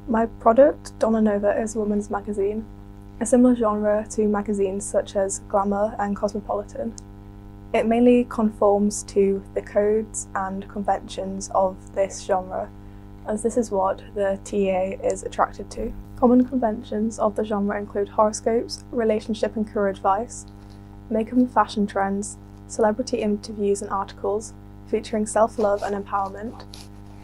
My product, Donna Nova, is a women's magazine, a similar genre to magazines such as Glamour and Cosmopolitan. It mainly conforms to the codes and conventions of this genre, as this is what the TA is attracted to. Common conventions of the genre include horoscopes, relationship and career advice, makeup and fashion trends, celebrity interviews and articles featuring self-love and empowerment.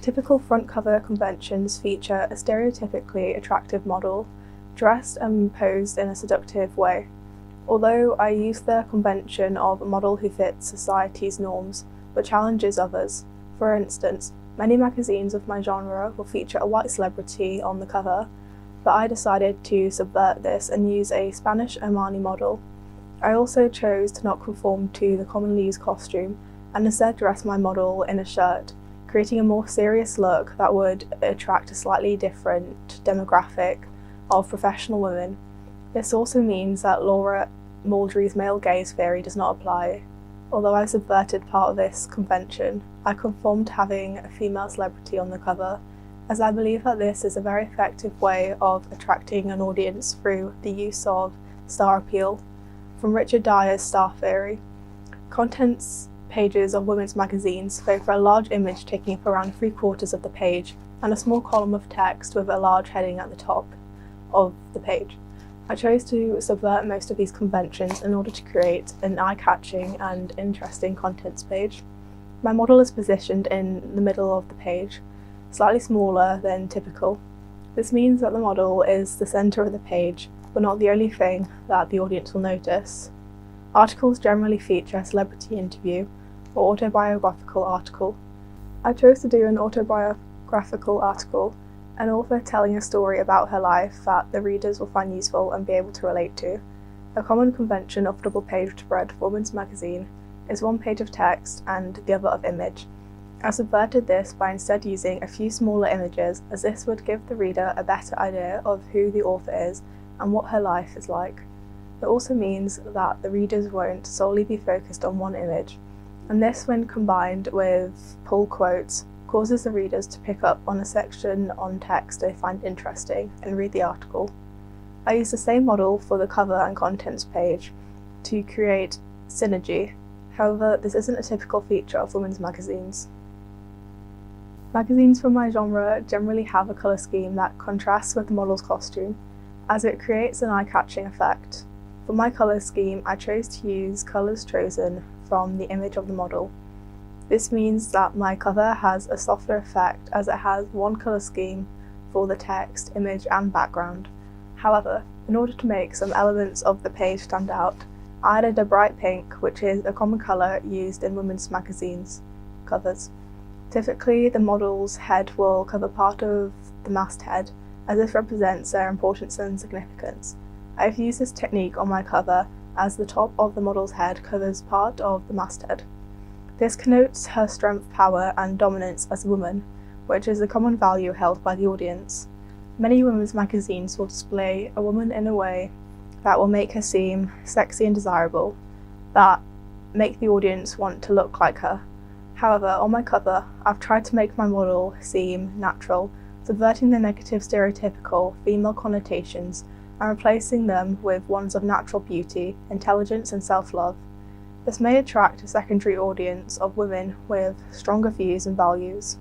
Typical front cover conventions feature a stereotypically attractive model, dressed and posed in a seductive way. Although I use the convention of a model who fits society's norms, but challenges others. For instance, many magazines of my genre will feature a white celebrity on the cover, but I decided to subvert this and use a Spanish Armani model. I also chose to not conform to the commonly used costume and instead dress my model in a shirt, creating a more serious look that would attract a slightly different demographic of professional women. This also means that Laura Mulderry's male gaze theory does not apply. Although I subverted part of this convention, I conformed to having a female celebrity on the cover, as I believe that this is a very effective way of attracting an audience through the use of star appeal. From Richard Dyer's Star Theory, contents pages of women's magazines favour a large image taking up around 3/4 of the page and a small column of text with a large heading at the top of the page. I chose to subvert most of these conventions in order to create an eye-catching and interesting contents page. My model is positioned in the middle of the page, slightly smaller than typical. This means that the model is the centre of the page, but not the only thing that the audience will notice. Articles generally feature a celebrity interview or autobiographical article. I chose to do an autobiographical article, an author telling a story about her life that the readers will find useful and be able to relate to. A common convention of double-page spread for women's magazine is one page of text and the other of image. I subverted this by instead using a few smaller images, as this would give the reader a better idea of who the author is and what her life is like. It also means that the readers won't solely be focused on one image, and this, when combined with pull quotes, causes the readers to pick up on a section on text they find interesting and read the article. I use the same model for the cover and contents page to create synergy. However, this isn't a typical feature of women's magazines. Magazines from my genre generally have a colour scheme that contrasts with the model's costume, as it creates an eye-catching effect. For my colour scheme, I chose to use colours chosen from the image of the model. This means that my cover has a softer effect as it has one colour scheme for the text, image and background. However, in order to make some elements of the page stand out, I added a bright pink, which is a common colour used in women's magazines covers. Typically, the model's head will cover part of the masthead, as this represents their importance and significance. I have used this technique on my cover as the top of the model's head covers part of the masthead. This connotes her strength, power and dominance as a woman, which is a common value held by the audience. Many women's magazines will display a woman in a way that will make her seem sexy and desirable, that make the audience want to look like her. However, on my cover, I've tried to make my model seem natural, subverting the negative stereotypical female connotations and replacing them with ones of natural beauty, intelligence and self-love. This may attract a secondary audience of women with stronger views and values.